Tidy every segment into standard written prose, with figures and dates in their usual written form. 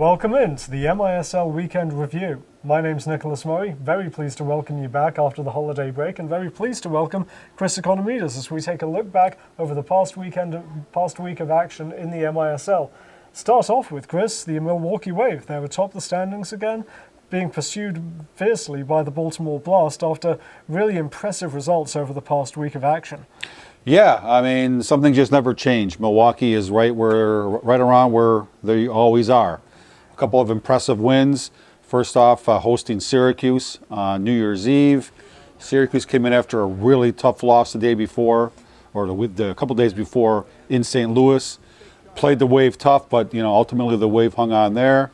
Welcome in to the MISL Weekend Review. My name's Nicholas Murray, very pleased to welcome you back after the holiday break, and very pleased to welcome Chris Economides as we take a look back over the past week of action in the MISL. Start off with, Chris, the Milwaukee Wave. They're atop the standings again, being pursued fiercely by the Baltimore Blast after really impressive results over the past week of action. Yeah, I mean, something just never changed. Milwaukee is right around where they always are. A couple of impressive wins. First off, hosting Syracuse on New Year's Eve. Syracuse came in after a really tough loss the day before, or a couple days before, in St. Louis. Played the Wave tough, but ultimately the Wave hung on there.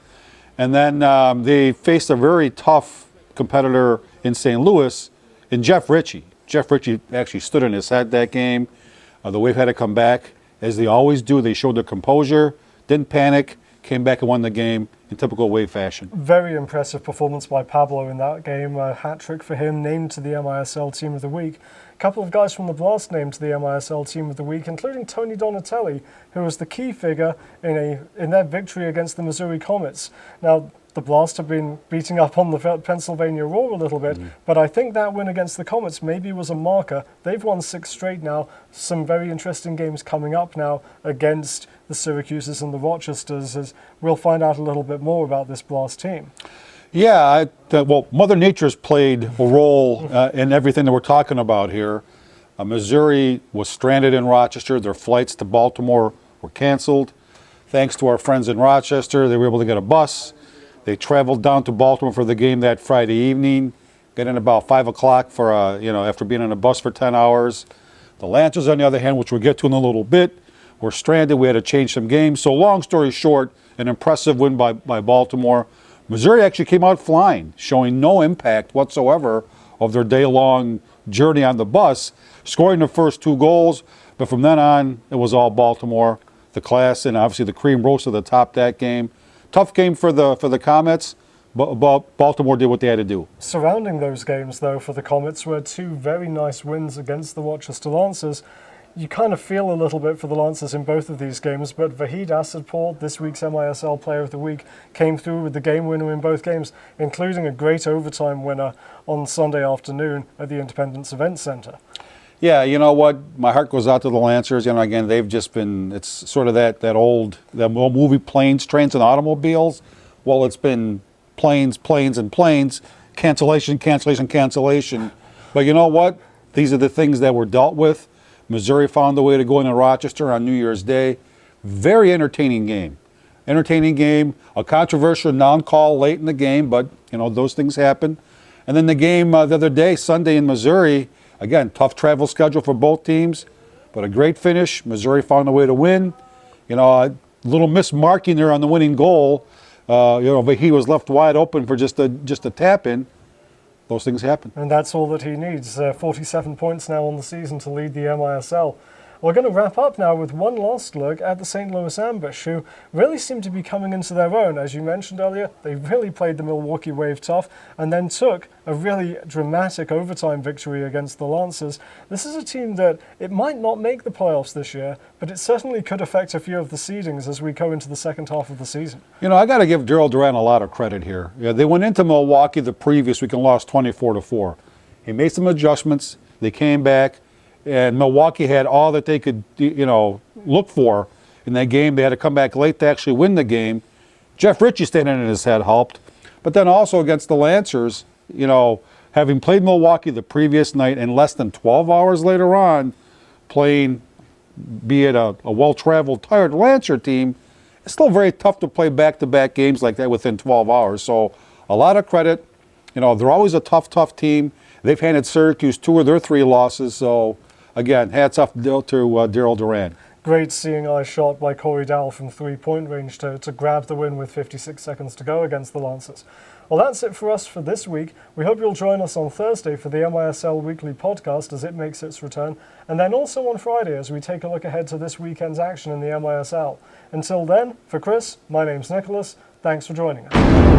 And then they faced a very tough competitor in St. Louis in Jeff Ritchie. Jeff Ritchie actually stood on his head that game. The Wave had to come back, as they always do. They showed their composure, didn't panic, came back and won the game in typical Wave fashion. Very impressive performance by Pablo in that game. A hat-trick for him, named to the MISL Team of the Week. A couple of guys from the Blast named to the MISL Team of the Week, including Tony Donatelli, who was the key figure in their victory against the Missouri Comets. Now, the Blast have been beating up on the Pennsylvania Roar a little bit, but I think that win against the Comets maybe was a marker. They've won 6 straight now. Some very interesting games coming up now against the Syracuses and the Rochesters, as we'll find out a little bit more about this Blast team. Yeah, well, Mother Nature's played a role in everything that we're talking about here. Missouri was stranded in Rochester. Their flights to Baltimore were canceled. Thanks to our friends in Rochester, they were able to get a bus. They traveled down to Baltimore for the game that Friday evening, got in about 5 o'clock for after being on a bus for 10 hours. The Lancers, on the other hand, which we'll get to in a little bit, were stranded. We had to change some games. So long story short, an impressive win by Baltimore. Missouri actually came out flying, showing no impact whatsoever of their day-long journey on the bus, scoring the first 2 goals. But from then on, it was all Baltimore. The class and obviously the cream rose to the top that game. Tough game for the Comets, but Baltimore did what they had to do. Surrounding those games, though, for the Comets were 2 very nice wins against the Rochester Lancers. You kind of feel a little bit for the Lancers in both of these games, but Vahid Assadpour, this week's MISL Player of the Week, came through with the game winner in both games, including a great overtime winner on Sunday afternoon at the Independence Event Center. Yeah, you know what? My heart goes out to the Lancers. Again, they've just been, it's sort of that old movie, Planes, Trains, and Automobiles. Well, it's been planes, and planes, cancellation. But you know what? These are the things that were dealt with. Missouri found a way to go into Rochester on New Year's Day. Very entertaining game. A controversial non-call late in the game, but, those things happen. And then the game the other day, Sunday in Missouri. Again, tough travel schedule for both teams, but a great finish. Missouri found a way to win. A little mismarking there on the winning goal. But he was left wide open for just a tap in. Those things happen. And that's all that he needs. 47 points now on the season to lead the MISL. We're going to wrap up now with one last look at the St. Louis Ambush, who really seem to be coming into their own. As you mentioned earlier, they really played the Milwaukee Wave tough and then took a really dramatic overtime victory against the Lancers. This is a team that it might not make the playoffs this year, but it certainly could affect a few of the seedings as we go into the second half of the season. I got to give Daryl Durant a lot of credit here. Yeah, they went into Milwaukee the previous week and lost 24-4. He made some adjustments. They came back. And Milwaukee had all that they could, look for in that game. They had to come back late to actually win the game. Jeff Ritchie standing in his head helped. But then also against the Lancers, having played Milwaukee the previous night and less than 12 hours later on, playing, be it a well-traveled, tired Lancer team, it's still very tough to play back-to-back games like that within 12 hours. So a lot of credit. They're always a tough team. They've handed Syracuse 2 of their 3 losses. So again, hats off to Daryl Durant. Great seeing eye shot by Corey Dowell from 3-point range to grab the win with 56 seconds to go against the Lancers. Well, that's it for us for this week. We hope you'll join us on Thursday for the MISL Weekly Podcast as it makes its return, and then also on Friday as we take a look ahead to this weekend's action in the MISL. Until then, for Chris, my name's Nicholas. Thanks for joining us.